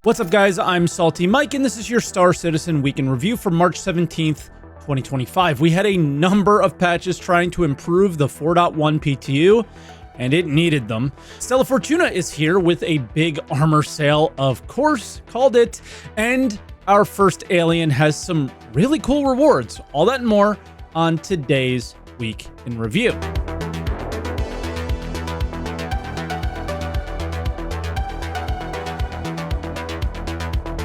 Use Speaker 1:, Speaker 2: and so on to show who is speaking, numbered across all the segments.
Speaker 1: What's up, guys? I'm SaltEMike, and this is your Star Citizen Week in Review for March 17th, 2025. We had a number of patches trying to improve the 4.1 PTU, and it needed them. Stella Fortuna is here with a big armor sale, of course, called it, and our first alien has some really cool rewards. All that and more on today's Week in Review.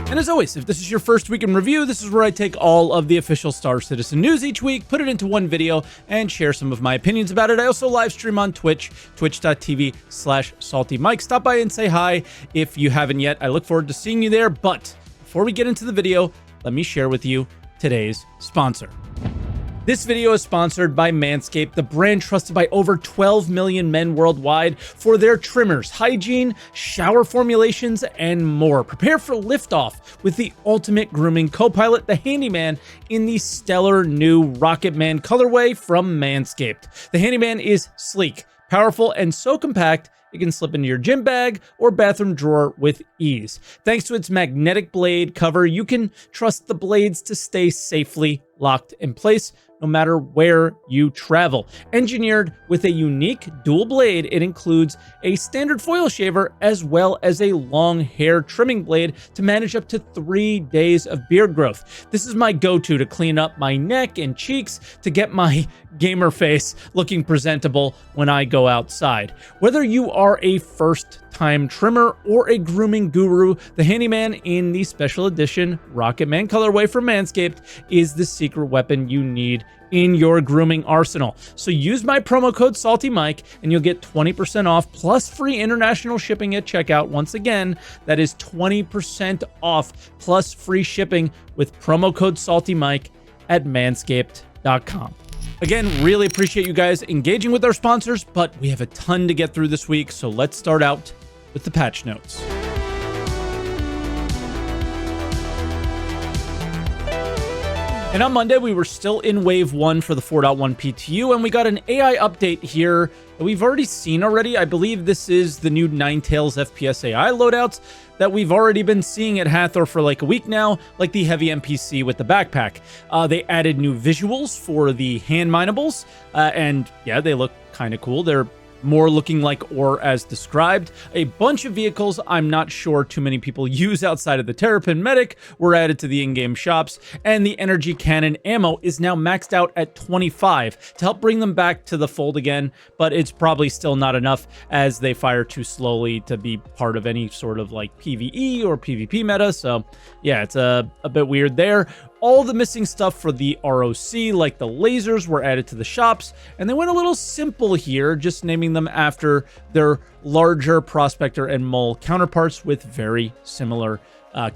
Speaker 1: And as always, if this is your first week in review, this is where I take all of the official Star Citizen news each week, put it into one video, and share some of my opinions about it. I also live stream on Twitch, twitch.tv/SaltEMike. Stop by and say hi if you haven't yet. I look forward to seeing you there. But before we get into the video, let me share with you today's sponsor. This video is sponsored by Manscaped, the brand trusted by over 12 million men worldwide for their trimmers, hygiene, shower formulations, and more. Prepare for liftoff with the ultimate grooming co-pilot, the Handyman, in the stellar new Rocket Man colorway from Manscaped. The Handyman is sleek, powerful, and so compact it can slip into your gym bag or bathroom drawer with ease. Thanks to its magnetic blade cover, you can trust the blades to stay safely locked in place no matter where you travel. Engineered with a unique dual blade, it includes a standard foil shaver as well as a long hair trimming blade to manage up to 3 days of beard growth. This is my go-to to clean up my neck and cheeks to get my gamer face looking presentable when I go outside. Whether you are a first-time trimmer or a grooming guru, the Handyman in the special edition Rocket Man colorway from Manscaped is the secret weapon you need in your grooming arsenal. So use my promo code SaltEMike and you'll get 20% off plus free international shipping at checkout. Once again, that is 20% off plus free shipping with promo code SaltEMike at manscaped.com. Again, really appreciate you guys engaging with our sponsors, but we have a ton to get through this week, so let's start out with the patch notes. And on Monday, we were still in Wave 1 for the 4.1 PTU, and we got an AI update here that we've already seen already. I believe this is the new Ninetales FPS AI loadouts that we've already been seeing at Hathor for like a week now, like the heavy NPC with the backpack. They added new visuals for the hand minables, and yeah, they look kind of cool. They're more looking like ore as described. A bunch of vehicles I'm not sure too many people use outside of the Terrapin Medic were added to the in-game shops, and the energy cannon ammo is now maxed out at 25 to help bring them back to the fold again, but it's probably still not enough as they fire too slowly to be part of any sort of like PvE or PvP meta. So yeah, it's a bit weird there. All the missing stuff for the ROC, like the lasers, were added to the shops, and they went a little simple here, just naming them after their larger Prospector and Mole counterparts with very similar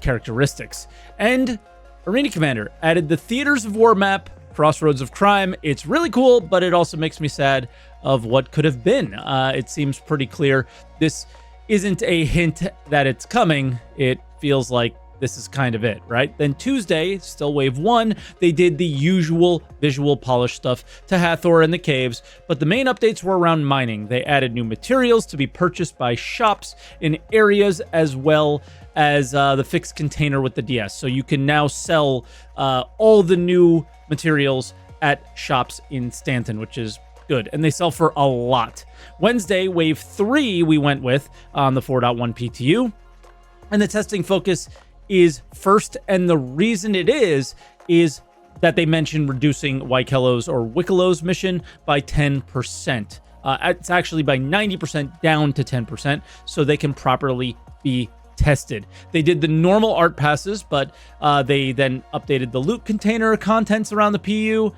Speaker 1: characteristics. And Arena Commander added the Theaters of War map, Crossroads of Crime. It's really cool, but it also makes me sad of what could have been. It seems pretty clear this isn't a hint that it's coming. It feels like this is kind of it, right? Then Tuesday, still Wave 1, they did the usual visual polish stuff to Hathor and the caves, but the main updates were around mining. They added new materials to be purchased by shops in areas, as well as the fixed container with the DS. So you can now sell all the new materials at shops in Stanton, which is good, and they sell for a lot. Wednesday, Wave 3, we went with on the 4.1 PTU, and the testing focus is first, and the reason it is that they mentioned reducing Wykelo's or Wikilo's mission by 10%. It's actually by 90% down to 10%, so they can properly be tested. They did the normal art passes, but they then updated the loot container contents around the PU.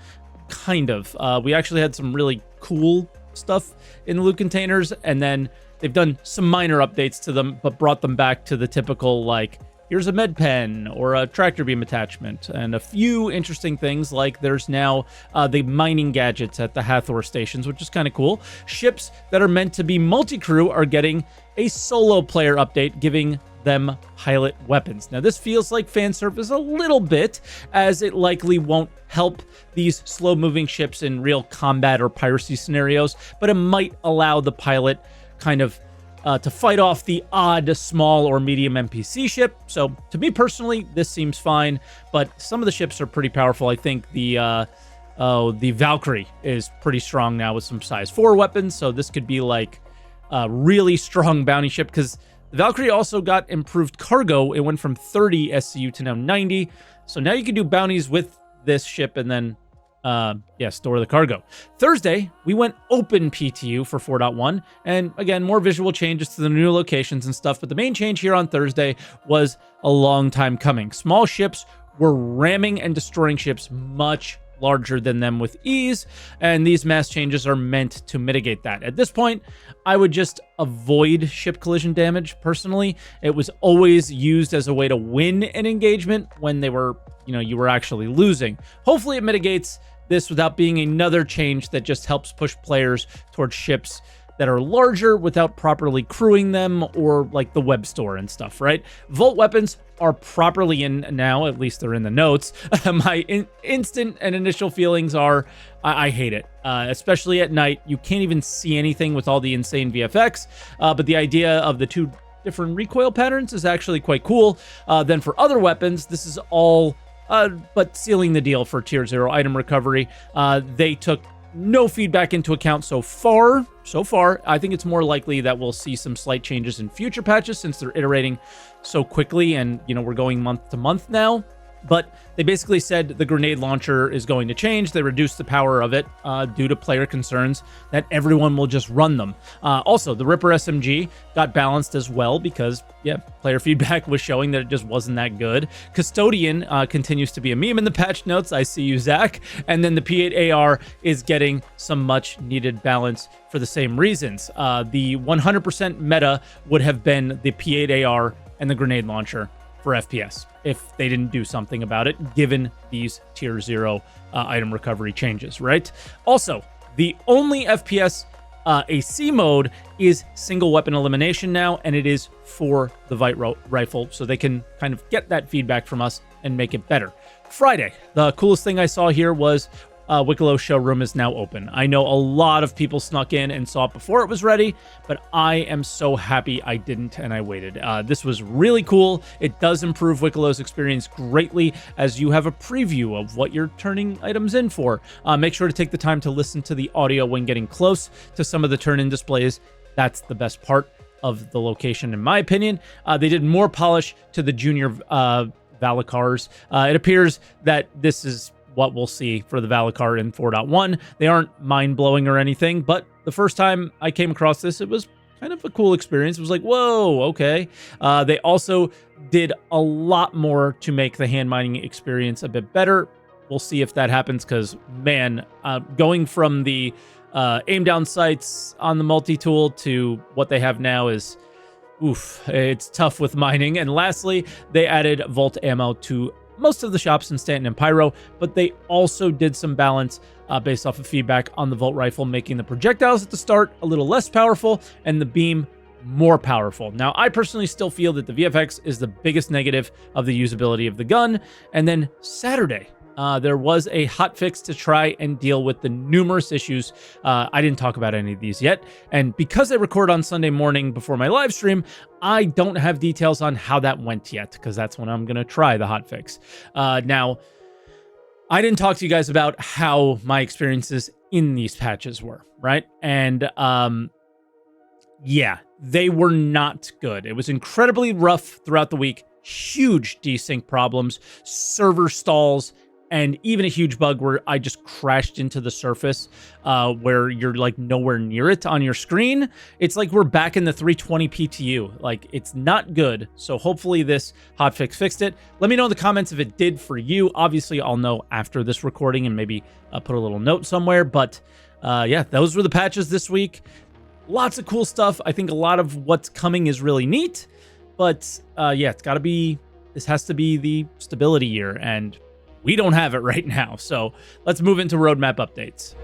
Speaker 1: Kind of. We actually had some really cool stuff in the loot containers, and then they've done some minor updates to them, but brought them back to the typical, like, here's a med pen or a tractor beam attachment, and a few interesting things like there's now the mining gadgets at the Hathor stations, which is kind of cool. Ships that are meant to be multi-crew are getting a solo player update, giving them pilot weapons. Now, this feels like fan service a little bit, as it likely won't help these slow-moving ships in real combat or piracy scenarios, but it might allow the pilot kind of to fight off the odd small or medium NPC ship. So to me personally, this seems fine, but some of the ships are pretty powerful. I think the Valkyrie is pretty strong now with some size 4 weapons, so this could be like a really strong bounty ship, because the Valkyrie also got improved cargo. It went from 30 SCU to now 90, so now you can do bounties with this ship and then store the cargo. Thursday, we went open PTU for 4.1, and again, more visual changes to the new locations and stuff, but the main change here on Thursday was a long time coming. Small ships were ramming and destroying ships much larger than them with ease, and these mass changes are meant to mitigate that. At this point, I would just avoid ship collision damage personally. It was always used as a way to win an engagement when they were, you were actually losing. Hopefully it mitigates this without being another change that just helps push players towards ships that are larger without properly crewing them, or like the web store and stuff, right? Volt weapons are properly in now, at least they're in the notes. My instant and initial feelings are, I hate it, especially at night. You can't even see anything with all the insane VFX, but the idea of the 2 different recoil patterns is actually quite cool. Then for other weapons, this is all but sealing the deal for Tier 0 item recovery. They took no feedback into account so far. I think it's more likely that we'll see some slight changes in future patches, since they're iterating so quickly, and we're going month to month now. But they basically said the grenade launcher is going to change. They reduced the power of it due to player concerns that everyone will just run them. Also, the Ripper SMG got balanced as well, because, player feedback was showing that it just wasn't that good. Custodian continues to be a meme in the patch notes. I see you, Zach. And then the P8 AR is getting some much needed balance for the same reasons. The 100% meta would have been the P8 AR and the grenade launcher for FPS if they didn't do something about it, given these Tier 0 item recovery changes, right? Also, the only FPS AC mode is single weapon elimination now, and it is for the Vite rifle, so they can kind of get that feedback from us and make it better. Friday, the coolest thing I saw here was Wicklow showroom is now open. I know a lot of people snuck in and saw it before it was ready, but I am so happy I didn't and I waited. This was really cool. It does improve Wicklow's experience greatly, as you have a preview of what you're turning items in for. Make sure to take the time to listen to the audio when getting close to some of the turn-in displays. That's the best part of the location, in my opinion. They did more polish to the junior Valakars. It appears that this is what we'll see for the Valakar in 4.1. They aren't mind-blowing or anything, but the first time I came across this, it was kind of a cool experience. It was like, whoa, okay. They also did a lot more to make the hand mining experience a bit better. We'll see if that happens, because, man, going from the aim down sights on the multi-tool to what they have now is, oof, it's tough with mining. And lastly, they added Volt ammo to most of the shops in Stanton and Pyro, but they also did some balance based off of feedback on the Volt rifle, making the projectiles at the start a little less powerful and the beam more powerful. Now, I personally still feel that the VFX is the biggest negative of the usability of the gun. And then Saturday, there was a hotfix to try and deal with the numerous issues. I didn't talk about any of these yet, and because I record on Sunday morning before my live stream, I don't have details on how that went yet, because that's when I'm going to try the hotfix. Now, I didn't talk to you guys about how my experiences in these patches were, right? And yeah, they were not good. It was incredibly rough throughout the week. Huge desync problems, server stalls, and even a huge bug where I just crashed into the surface where you're like nowhere near it on your screen. It's like we're back in the 320 PTU. Like, it's not good. So hopefully this hotfix fixed it. Let me know in the comments if it did for you. Obviously, I'll know after this recording and maybe put a little note somewhere. But yeah, those were the patches this week. Lots of cool stuff. I think a lot of what's coming is really neat. But yeah, this has to be the stability year, and we don't have it right now. So let's move into roadmap updates.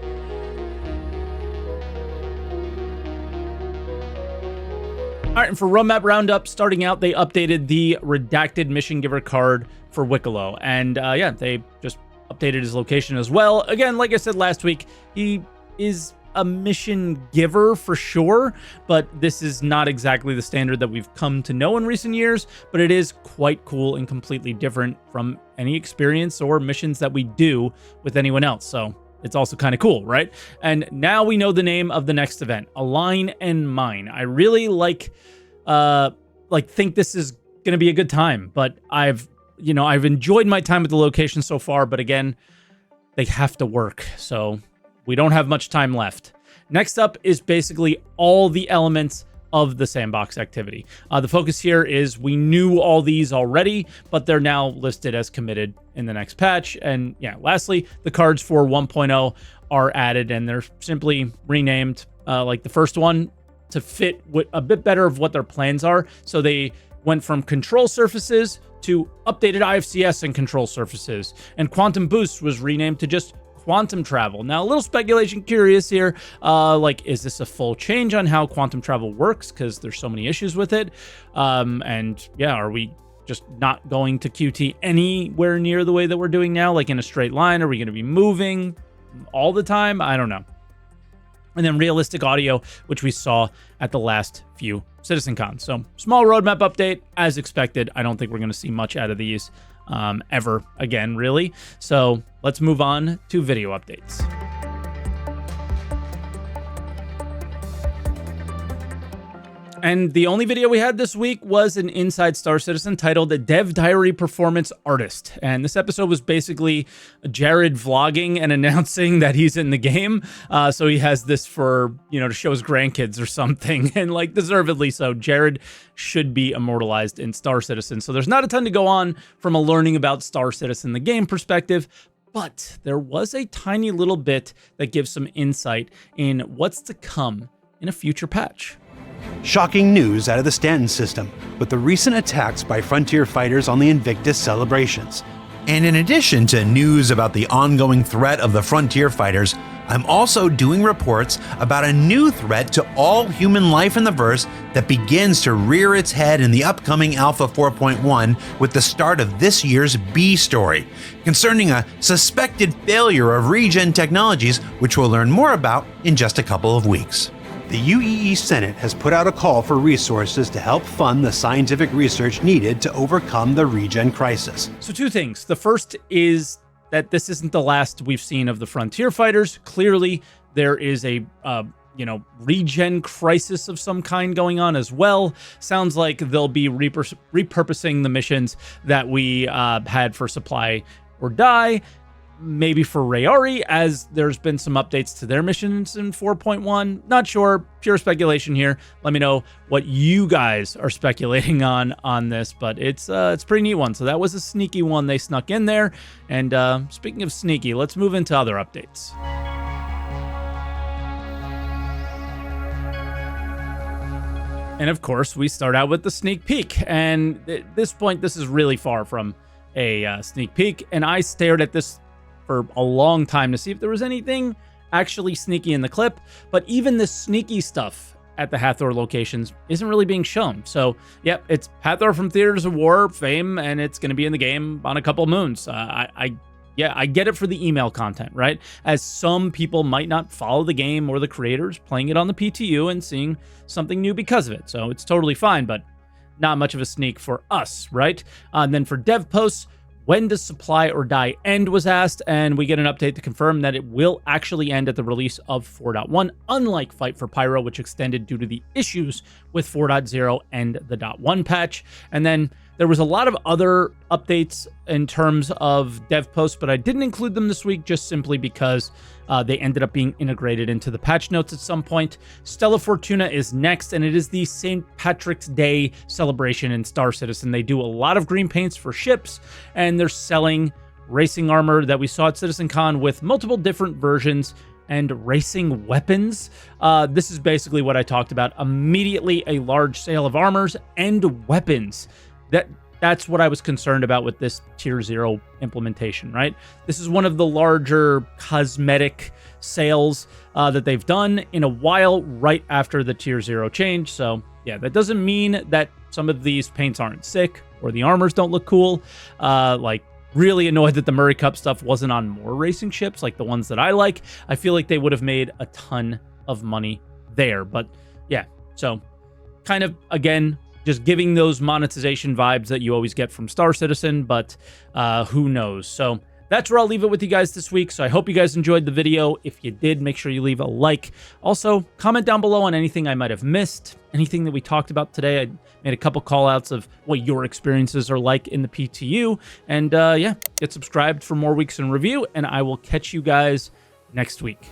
Speaker 1: All right, and for roadmap roundup, starting out, they updated the redacted mission giver card for Wicklow. And yeah, they just updated his location as well. Again, like I said last week, he is a mission giver for sure, but this is not exactly the standard that we've come to know in recent years, but it is quite cool and completely different from any experience or missions that we do with anyone else. So it's also kind of cool, right? And now we know the name of the next event, Align and Mine. I really think this is going to be a good time, but I've enjoyed my time at the location so far, but again, they have to work. So we don't have much time left. Next up is basically all the elements of the sandbox activity. The focus here is we knew all these already, but they're now listed as committed in the next patch. And yeah, lastly, the cards for 1.0 are added and they're simply renamed like the first one to fit a bit better of what their plans are. So they went from control surfaces to updated IFCS and control surfaces. And Quantum Boost was renamed to just Quantum Travel. Now, a little speculation, curious here, is this a full change on how quantum travel works? Because there's so many issues with it. And yeah, are we just not going to QT anywhere near the way that we're doing now, like in a straight line? Are we going to be moving all the time? I don't know. And then realistic audio, which we saw at the last few CitizenCon. So small roadmap update, as expected. I don't think we're going to see much out of these ever again, really. So let's move on to video updates. And the only video we had this week was an Inside Star Citizen titled Dev Diary Performance Artist. And this episode was basically Jared vlogging and announcing that he's in the game. So he has this for, to show his grandkids or something. And like deservedly so, Jared should be immortalized in Star Citizen. So there's not a ton to go on from a learning about Star Citizen, the game perspective. But there was a tiny little bit that gives some insight in what's to come in a future patch.
Speaker 2: Shocking news out of the Stanton system, with the recent attacks by Frontier fighters on the Invictus celebrations. And in addition to news about the ongoing threat of the Frontier fighters, I'm also doing reports about a new threat to all human life in the verse that begins to rear its head in the upcoming Alpha 4.1 with the start of this year's B story, concerning a suspected failure of regen technologies, which we'll learn more about in just a couple of weeks. The UEE Senate has put out a call for resources to help fund the scientific research needed to overcome the regen crisis.
Speaker 1: So two things. The first is that this isn't the last we've seen of the Frontier fighters. Clearly, there is a regen crisis of some kind going on as well. Sounds like they'll be repurposing the missions that we had for Supply or Die. Maybe for Rayari, as there's been some updates to their missions in 4.1. Not sure, pure speculation here. Let me know what you guys are speculating on this, but it's a pretty neat one. So that was a sneaky one they snuck in there. And speaking of sneaky, let's move into other updates. And of course, we start out with the sneak peek. And at this point, this is really far from a sneak peek. And I stared at this for a long time to see if there was anything actually sneaky in the clip, but even the sneaky stuff at the Hathor locations isn't really being shown. So, yep, it's Hathor from Theaters of War fame, and it's going to be in the game on a couple moons. I get it for the email content, right? As some people might not follow the game or the creators playing it on the PTU and seeing something new because of it. So it's totally fine, but not much of a sneak for us, right? And then for dev posts, when does Supply or Die end was asked, and we get an update to confirm that it will actually end at the release of 4.1, unlike Fight for Pyro, which extended due to the issues with 4.0 and the .1 patch. And then there was a lot of other updates in terms of dev posts, but I didn't include them this week just simply because they ended up being integrated into the patch notes at some point. Stella Fortuna is next, and it is the St. Patrick's Day celebration in Star Citizen. They do a lot of green paints for ships, and they're selling racing armor that we saw at CitizenCon with multiple different versions and racing weapons. This is basically what I talked about. Immediately a large sale of armors and weapons. That's what I was concerned about with this Tier 0 implementation, right? This is one of the larger cosmetic sales that they've done in a while right after the Tier 0 change. So yeah, that doesn't mean that some of these paints aren't sick or the armors don't look cool. Like really annoyed that the Murray Cup stuff wasn't on more racing ships, like the ones that I like. I feel like they would have made a ton of money there. But yeah, so kind of, again, just giving those monetization vibes that you always get from Star Citizen, but who knows? So that's where I'll leave it with you guys this week. So I hope you guys enjoyed the video. If you did, make sure you leave a like. Also, comment down below on anything I might have missed, anything that we talked about today. I made a couple call outs of what your experiences are like in the PTU. And yeah, get subscribed for more weeks in review, and I will catch you guys next week.